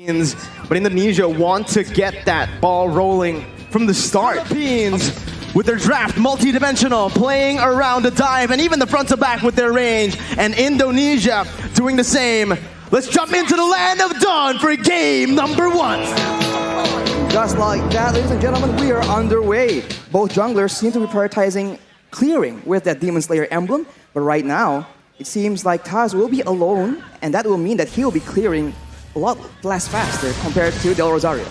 But Indonesia want to get that ball rolling from the start. Philippines with their draft, multi-dimensional, playing around the dive, and even the front to back with their range. And Indonesia doing the same. Let's jump into the land of dawn for game number 1. Just like that, ladies and gentlemen, we are underway. Both junglers seem to be prioritizing clearing with that Demon Slayer emblem, but right now, it seems like Taz will be alone, and that will mean that he will be clearing a lot less faster compared to Del Rosario.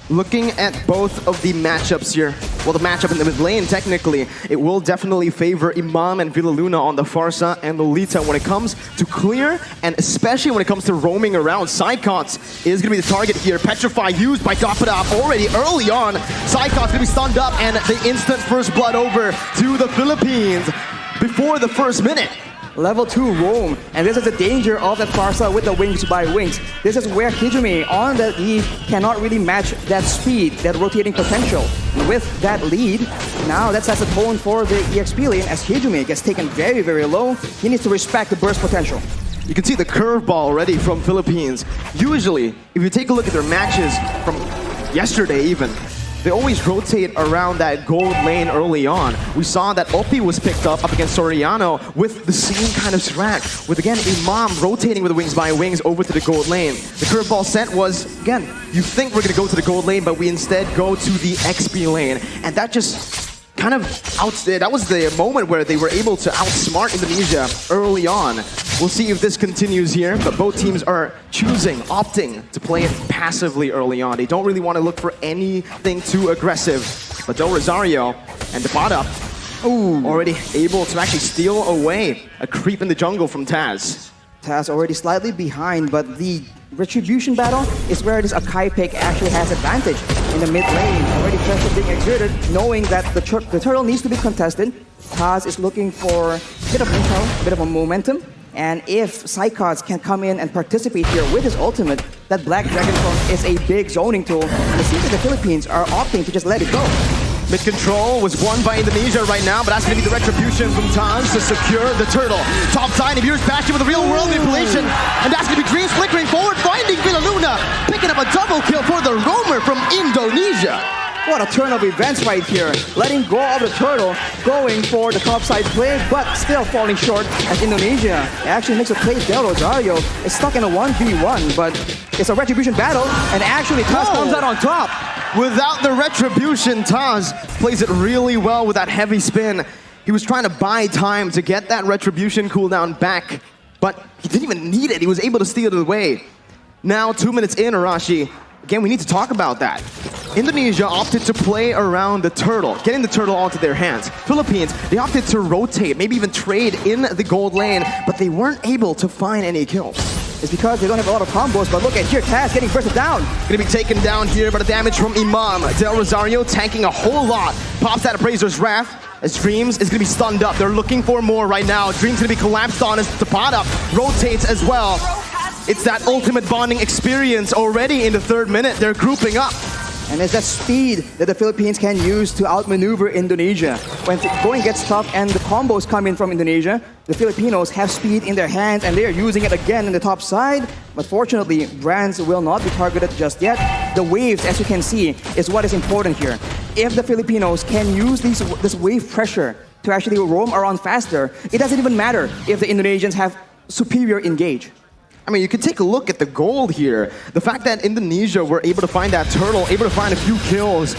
Looking at both of the matchups here, well, the matchup in the mid lane, technically, it will definitely favor Imam and Villa Luna on the Farsa and Lolita when it comes to clear, and especially when it comes to roaming around. Psychots is going to be the target here. Petrify used by Dapadab already early on. Psychots going to be stunned up, and the instant first blood over to the Philippines before the first minute. Level 2 roam, and this is the danger of that Farsa with the wings by wings. This is where Hijime on that lead cannot really match that speed, that rotating potential. And with that lead, now that sets the tone for the EXP lane as Hijime gets taken very, very low. He needs to respect the burst potential. You can see the curveball already from Philippines. Usually, if you take a look at their matches from yesterday even, they always rotate around that gold lane early on. We saw that Oppi was picked up against Soriano with the same kind of strat, with again Imam rotating with the wings by wings over to the gold lane. The curveball set was, again, you think we're going to go to the gold lane, but we instead go to the XP lane. And that just kind of that was the moment where they were able to outsmart Indonesia early on. We'll see if this continues here, but both teams are opting to play it passively early on. They don't really want to look for anything too aggressive. But Del Rosario and Depada already able to actually steal away a creep in the jungle from Taz. Taz already slightly behind, but the retribution battle is where this Akai Pake actually has advantage in the mid lane. Already pressure being exerted, knowing that the turtle needs to be contested. Taz is looking for a bit of intel, a bit of a momentum. And if Psychots can come in and participate here with his ultimate, that Black Dragon Clone is a big zoning tool. And it seems like the Philippines are opting to just let it go. Mid control was won by Indonesia right now, but that's going to be the retribution from Taz to secure the turtle. Top side of yours Bastion with a real world manipulation, and that's going to be Dreams flickering forward, finding Villa Luna, picking up a double kill for the roamer from Indonesia. What a turn of events right here. Letting go of the turtle, going for the topside play, but still falling short as Indonesia actually makes a play. Del Rosario is stuck in a 1v1, but it's a retribution battle, and actually Taz comes out on top. Without the retribution, Taz plays it really well with that heavy spin. He was trying to buy time to get that retribution cooldown back, but he didn't even need it. He was able to steal it away. Now, 2 minutes in, Arashi, again, we need to talk about that. Indonesia opted to play around the turtle, getting the turtle onto their hands. Philippines, they opted to rotate, maybe even trade in the gold lane, but they weren't able to find any kills. It's because they don't have a lot of combos, but look at here, Taz getting bursted down. Gonna be taken down here by the damage from Imam. Del Rosario tanking a whole lot. Pops out of Appraiser's Wrath as Dreams is gonna be stunned up. They're looking for more right now. Dreams gonna be collapsed on as Tapada rotates as well. It's that ultimate bonding experience already in the 3rd minute. They're grouping up. And it's that speed that the Philippines can use to outmaneuver Indonesia. When going gets tough and the combos come in from Indonesia, the Filipinos have speed in their hands and they are using it again in the top side. But fortunately, Branz will not be targeted just yet. The waves, as you can see, is what is important here. If the Filipinos can use this wave pressure to actually roam around faster, it doesn't even matter if the Indonesians have superior engage. I mean, you can take a look at the gold here. The fact that Indonesia were able to find that turtle, able to find a few kills,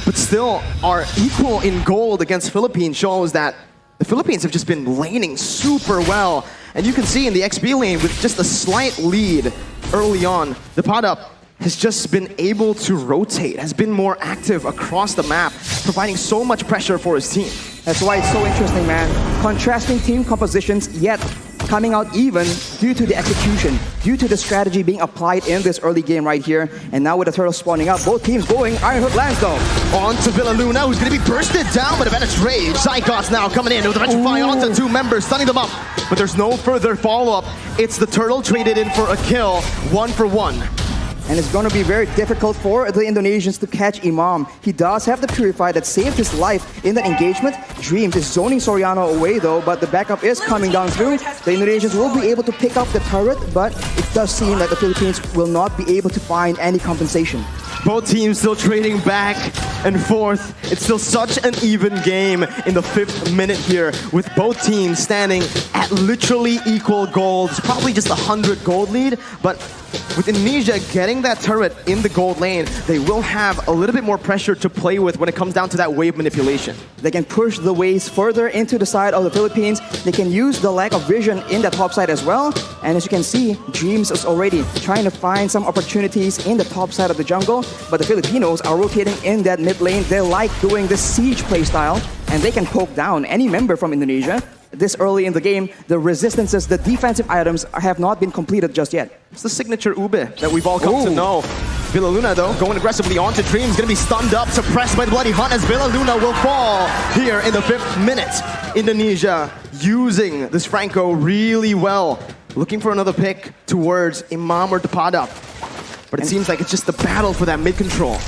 but still are equal in gold against Philippines shows that the Philippines have just been laning super well. And you can see in the XP lane with just a slight lead early on, the Depada has just been able to rotate, has been more active across the map, providing so much pressure for his team. That's why it's so interesting, man. Contrasting team compositions, yet coming out even due to the execution, due to the strategy being applied in this early game right here. And now with the turtle spawning up, both teams going. Iron Hook lands though. On to Villa Luna, who's going to be bursted down by the Venice Rage. Psychots now coming in with the Petrify onto 2 members, stunning them up. But there's no further follow-up. It's the turtle traded in for a kill, 1 for 1. and it's going to be very difficult for the Indonesians to catch Imam. He does have the Purify that saved his life in that engagement. Dreams is zoning Soriano away though, but the backup is coming down through. The Indonesians will be able to pick up the turret, but it does seem that the Philippines will not be able to find any compensation. Both teams still trading back and forth. It's still such an even game in the 5th minute here, with both teams standing at literally equal gold. It's probably just 100 gold lead, but with Indonesia getting that turret in the gold lane, they will have a little bit more pressure to play with when it comes down to that wave manipulation. They can push the waves further into the side of the Philippines. They can use the lack of vision in that top side as well. And as you can see, Dreams is already trying to find some opportunities in the top side of the jungle. But the Filipinos are rotating in that mid lane. They like doing this siege playstyle, and they can poke down any member from Indonesia. This early in the game, the resistances, the defensive items have not been completed just yet. It's the signature Ube that we've all come to know. Villa Luna, though, going aggressively onto Dreams, going to be stunned up, suppressed by the Bloody Hunt as Villa Luna will fall here in the 5th minute. Indonesia using this Franco really well, looking for another pick towards Imam or Depada. But it seems like it's just the battle for that mid-control.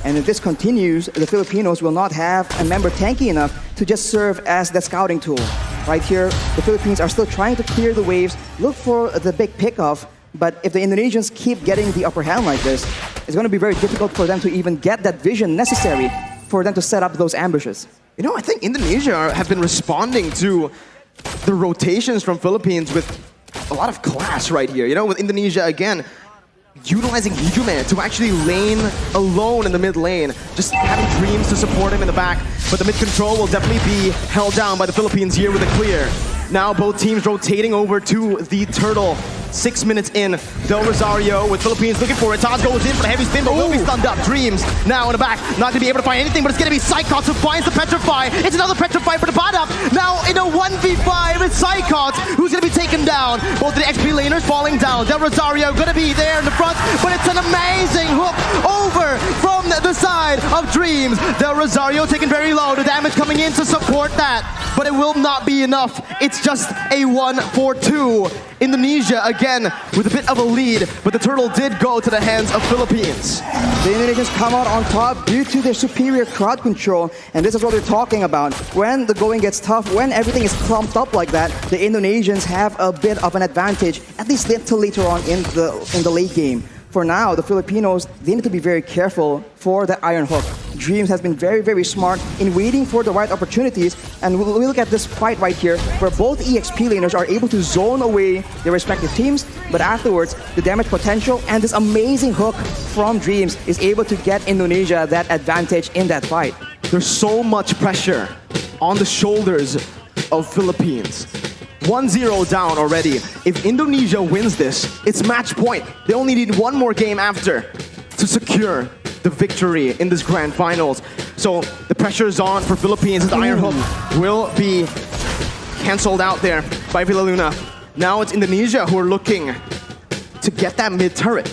And if this continues, the Filipinos will not have a member tanky enough to just serve as that scouting tool. Right here, the Philippines are still trying to clear the waves, look for the big pickoff, but if the Indonesians keep getting the upper hand like this, it's going to be very difficult for them to even get that vision necessary for them to set up those ambushes. You know, I think Indonesia have been responding to the rotations from Philippines with a lot of class right here. You know, with Indonesia, again, utilizing Hijume to actually lane alone in the mid lane, just having Dreams to support him in the back, but the mid control will definitely be held down by the Philippines here with a clear. Now both teams rotating over to the Turtle. 6 minutes in, Del Rosario with Philippines looking for it. Taz goes in for the heavy spin, but will be stunned up. Dreams now in the back, not going to be able to find anything, but it's going to be Psychots who finds the Petrify. It's another Petrify for the bottom. Now in a 1v5, it's Psychots who's going to be taken down. Both of the XP laners falling down. Del Rosario going to be there in the front, but it's an amazing hook over from the side of Dreams. Del Rosario taken very low. The damage coming in to support that, but it will not be enough. It's just a 1-4-2. Indonesia again with a bit of a lead, but the Turtle did go to the hands of Philippines. The Indonesians come out on top due to their superior crowd control, and this is what they're talking about. When the going gets tough, when everything is clumped up like that, the Indonesians have a bit of an advantage, at least until later on in the late game. For now, the Filipinos, they need to be very careful for that Iron Hook. Dreams has been very, very smart in waiting for the right opportunities, and we'll look at this fight right here, where both EXP laners are able to zone away their respective teams, but afterwards, the damage potential and this amazing hook from Dreams is able to get Indonesia that advantage in that fight. There's so much pressure on the shoulders of Philippines. 1-0 down already. If Indonesia wins this, it's match point. They only need one more game after to secure the victory in this grand finals. So the pressure is on for Philippines as the Iron Hook will be cancelled out there by Villa Luna. Now it's Indonesia who are looking to get that mid turret.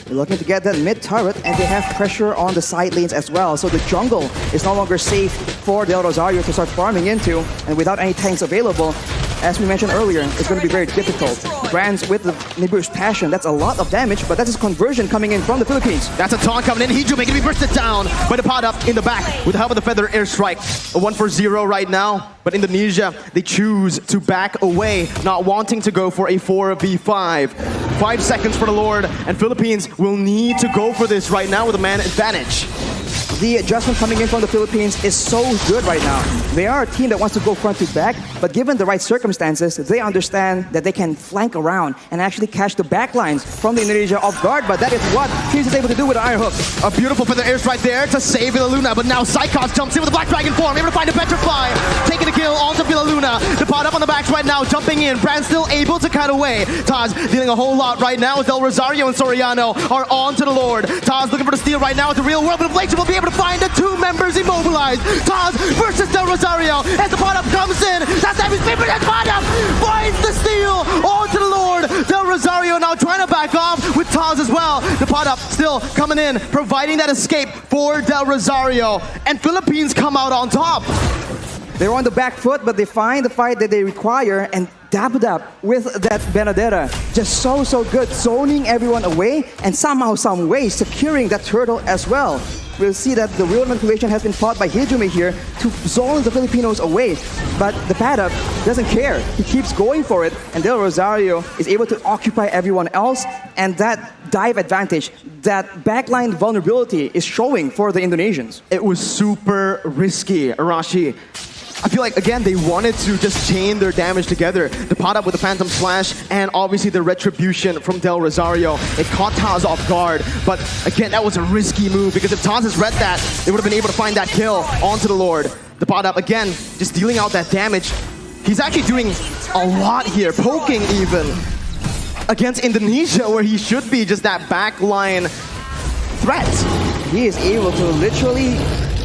They're looking to get that mid turret, and they have pressure on the side lanes as well. So the jungle is no longer safe for Del Rosario to start farming into, and without any tanks available, as we mentioned earlier, it's going to be very difficult. Branz with the Nibiru's Passion, that's a lot of damage, but that's his conversion coming in from the Philippines. That's a taunt coming in. Hijume going to be bursted down by the pod up in the back with the help of the Feather Airstrike. A 1-for-0 right now, but Indonesia, they choose to back away, not wanting to go for a 4v5. 5 seconds for the Lord, and Philippines will need to go for this right now with a man advantage. The adjustment coming in from the Philippines is so good right now. They are a team that wants to go front to back, but given the right circumstances, they understand that they can flank around and actually catch the backlines from the Indonesia off guard, but that is what Teams is able to do with the Iron Hook. A beautiful Feather Airstrike there to save Villa Luna, but now Psychots jumps in with the Black Dragon form, able to find a Petrify, taking the kill onto Villa Luna. The pod up on the backs right now, jumping in. Branz still able to cut away. Taz dealing a whole lot right now as Del Rosario and Soriano are on to the Lord. Taz looking for the steal right now at the real world, but Blake will be able to find the 2 members immobilized. Taz versus Del Rosario as the pod up comes in. That's heavy spin, but that pod up finds the steal onto the Lord. Del Rosario now trying to back off with Taz as well. The pod up still coming in, providing that escape for Del Rosario. And Philippines come out on top. They're on the back foot, but they find the fight that they require, and Dap with that Benedetta, just so good, zoning everyone away and somehow, some way, securing that turtle as well. We'll see that the real manipulation has been fought by Hijumi here to zone the Filipinos away. But the Paddock doesn't care. He keeps going for it, and Del Rosario is able to occupy everyone else, and that dive advantage, that backline vulnerability is showing for the Indonesians. It was super risky, Arashi. I feel like, again, they wanted to just chain their damage together. The pot up with the Phantom Slash and obviously the Retribution from Del Rosario. It caught Taz off guard, but again, that was a risky move because if Taz has read that, they would have been able to find that kill onto the Lord. The pot up, again, just dealing out that damage. He's actually doing a lot here, poking even against Indonesia where he should be just that backline threat. He is able to literally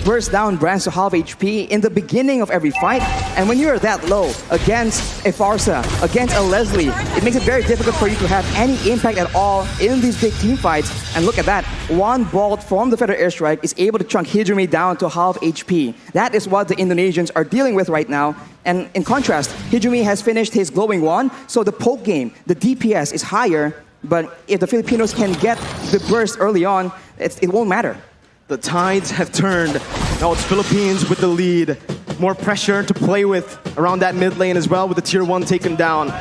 burst down Branz to half HP in the beginning of every fight. And when you're that low against a Farsa, against a Leslie, it makes it very difficult for you to have any impact at all in these big team fights. And look at that. One bolt from the Feather Airstrike is able to chunk Hijumi down to half HP. That is what the Indonesians are dealing with right now. And in contrast, Hijumi has finished his glowing wand, so the poke game, the DPS is higher. But if the Filipinos can get the burst early on, it won't matter. The tides have turned. Now it's Philippines with the lead. More pressure to play with around that mid lane as well with the tier 1 taken down.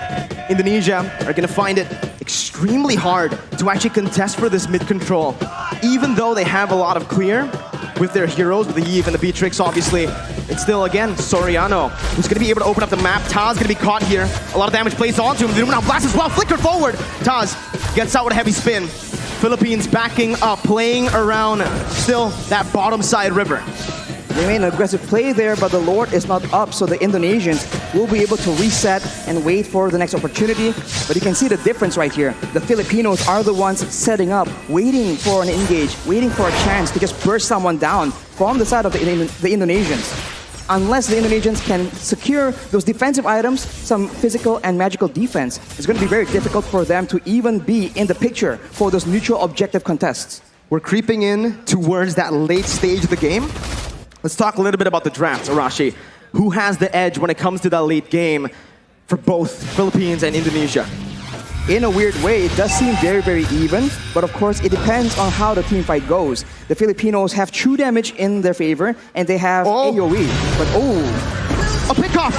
Indonesia are going to find it extremely hard to actually contest for this mid control. Even though they have a lot of clear with their heroes, with the Eve and the Betrix, obviously. It's still, again, Soriano, who's going to be able to open up the map. Taz going to be caught here. A lot of damage placed onto him. The Illuminati Blast as well. Flicker forward. Taz gets out with a heavy spin. Philippines backing up, playing around still that bottom side river. They made an aggressive play there, but the Lord is not up, so the Indonesians will be able to reset and wait for the next opportunity. But you can see the difference right here. The Filipinos are the ones setting up, waiting for an engage, waiting for a chance to just burst someone down from the side of the Indonesians. Unless the Indonesians can secure those defensive items, some physical and magical defense, it's going to be very difficult for them to even be in the picture for those neutral objective contests. We're creeping in towards that late stage of the game. Let's talk a little bit about the draft, Arashi. Who has the edge when it comes to that late game for both Philippines and Indonesia? In a weird way, it does seem very even, but of course it depends on how the team fight goes. The Filipinos have true damage in their favor, and they have AoE, but a pickoff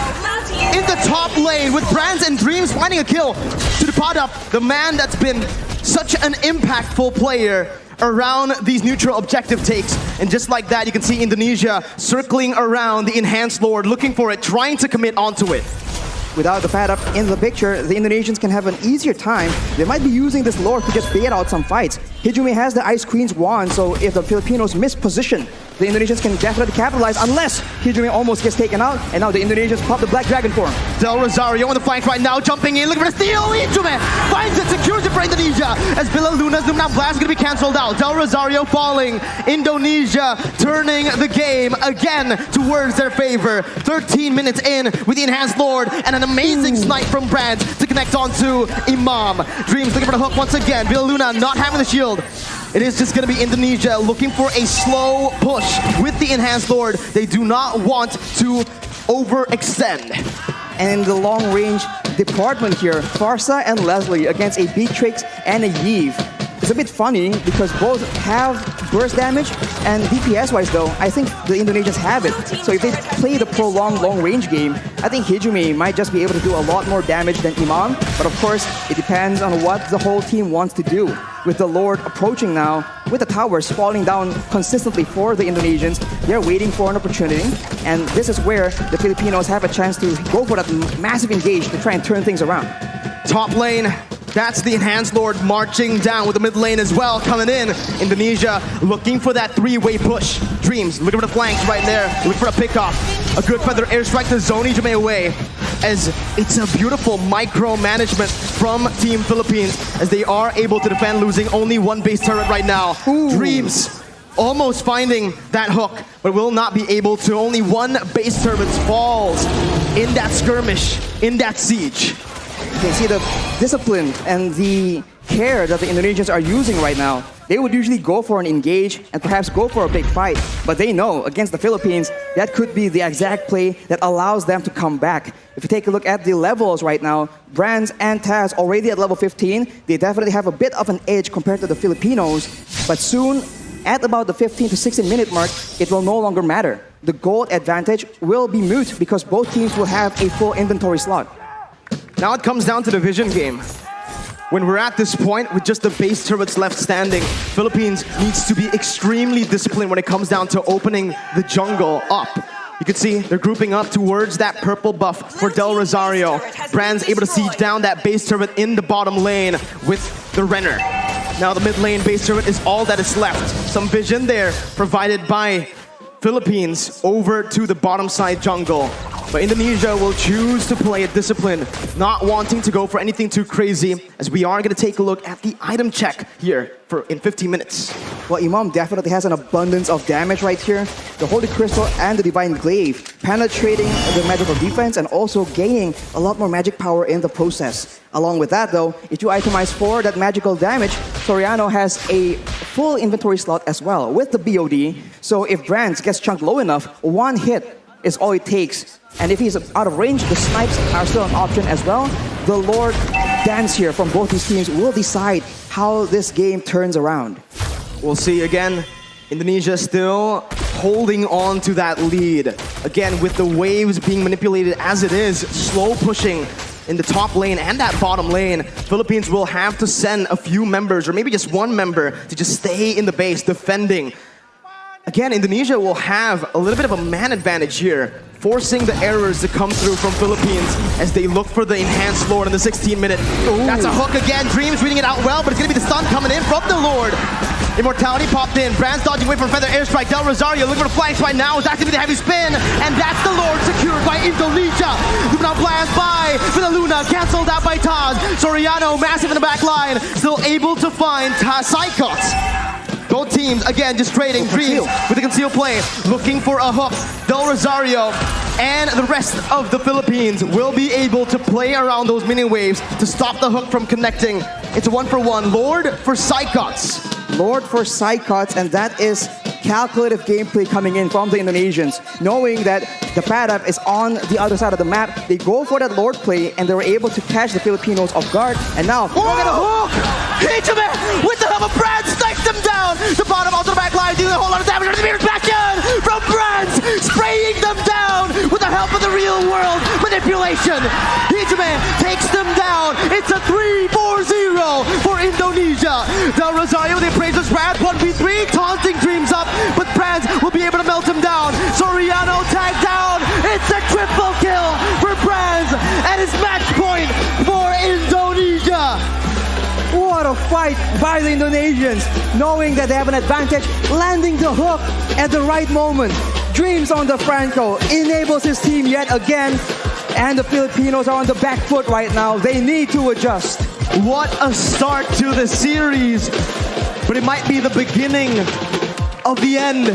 in the top lane with Branz and Dreams finding a kill to the pot up, the man that's been such an impactful player around these neutral objective takes. And just like that, you can see Indonesia circling around the Enhanced Lord, looking for it, trying to commit onto it. Without the Pad up in the picture, the Indonesians can have an easier time. They might be using this Lord to just bait out some fights. Hijumi has the Ice Queen's wand, so if the Filipinos miss position, the Indonesians can definitely capitalize unless Hijumi almost gets taken out, and now the Indonesians pop the Black Dragon for him. Del Rosario on the flank right now, jumping in, looking for the steal. Hijumi finds it, secures it for Indonesia as Villa Luna's Lumina Blast is going to be cancelled out. Del Rosario falling, Indonesia turning the game again towards their favor. 13 minutes in with the Enhanced Lord and an amazing snipe from Branz to connect onto Imam. Dreams looking for the hook once again. Villa Luna not having the shield. It is just going to be Indonesia looking for a slow push with the Enhanced Lord. They do not want to overextend. And in the long-range department here, Farsa and Leslie against a Betrix and a Eve. It's a bit funny because both have burst damage, and DPS-wise though, I think the Indonesians have it. So if they play the prolonged long-range game, I think Hijumi might just be able to do a lot more damage than Imam. But of course, it depends on what the whole team wants to do. With the Lord approaching now, with the towers falling down consistently for the Indonesians, they're waiting for an opportunity. And this is where the Filipinos have a chance to go for that massive engage to try and turn things around. Top lane. That's the Enhanced Lord marching down with the mid lane as well, coming in. Indonesia looking for that three-way push. Dreams looking for the flanks right there, looking for a pickoff. A good feather airstrike to zone Hijumi away, as it's a beautiful micromanagement from Team Philippines as they are able to defend, losing only one base turret right now. Dreams almost finding that hook, but will not be able to. Only one base turret falls in that skirmish, in that siege. You can see the discipline and the care that the Indonesians are using right now. they would usually go for an engage and perhaps go for a big fight. But they know against the Philippines, that could be the exact play that allows them to come back. If you take a look at the levels right now, Branz and Taz already at level 15, they definitely have a bit of an edge compared to the Filipinos. But soon, at about the 15 to 16 minute mark, it will no longer matter. The gold advantage will be moot because both teams will have a full inventory slot. Now it comes down to the vision game. When we're at this point with just the base turrets left standing, Philippines needs to be extremely disciplined when it comes down to opening the jungle up. You can see they're grouping up towards that purple buff for Del Rosario. Branz able to siege down that base turret in the bottom lane with the Renner. Now the mid lane base turret is all that is left. Some vision there provided by Philippines over to the bottom side jungle. But Indonesia will choose to play it disciplined, not wanting to go for anything too crazy, as we are going to take a look at the item check here in 15 minutes. Well, Imam definitely has an abundance of damage right here. The Holy Crystal and the Divine Glaive penetrating the magical defense and also gaining a lot more magic power in the process. Along with that though, if you itemize for that magical damage, Soriano has a full inventory slot as well with the BOD. So if Branz gets chunked low enough, one hit is all it takes. And if he's out of range, the snipes are still an option as well. The Lord Dance here from both these teams will decide how this game turns around. We'll see again. Indonesia still holding on to that lead. Again, with the waves being manipulated as it is, slow pushing in the top lane and that bottom lane, Philippines will have to send a few members, or maybe just one member, to just stay in the base defending. Again, Indonesia will have a little bit of a man advantage here, forcing the errors to come through from Philippines as they look for the enhanced Lord in the 16-minute. That's a hook again. Dreams reading it out well, but it's going to be the stun coming in from the Lord. Immortality popped in. Branz dodging away from Feather Airstrike. Del Rosario looking for the flanks right now. Is activating the heavy spin. And that's the Lord secured by Indonesia. Luna blast by with a Luna. Cancelled out by Taz. Soriano massive in the back line. Still able to find Psychots. Both teams, again, just trading Dreams with a concealed play, looking for a hook. Del Rosario and the rest of the Philippines will be able to play around those mini waves to stop the hook from connecting. It's a 1-for-1. Lord for Psychots. Lord for Psychots, and that is calculative gameplay coming in from the Indonesians. Knowing that the Padap is on the other side of the map, they go for that Lord play, and they were able to catch the Filipinos off guard. And now, look at a hook! Hitchman with the help of Branz, snipes them down! The bottom onto the back line, doing a whole lot of damage. The mirrors back in from Branz, spraying them down with the help of the real world manipulation. Hitchman takes them down. It's a 3-4-0 for Indonesia. Del Rosario, the appraiser's wrath, 1v3, taunting Dreams up, but Branz will be able to melt him down. Soriano tagged down. It's a triple kill for Branz, and it's match point for Indonesia. What a fight by the Indonesians, knowing that they have an advantage, landing the hook at the right moment. Dreams on the Franco enables his team yet again, and the Filipinos are on the back foot right now. They need to adjust. What a start to the series, but it might be the beginning of the end.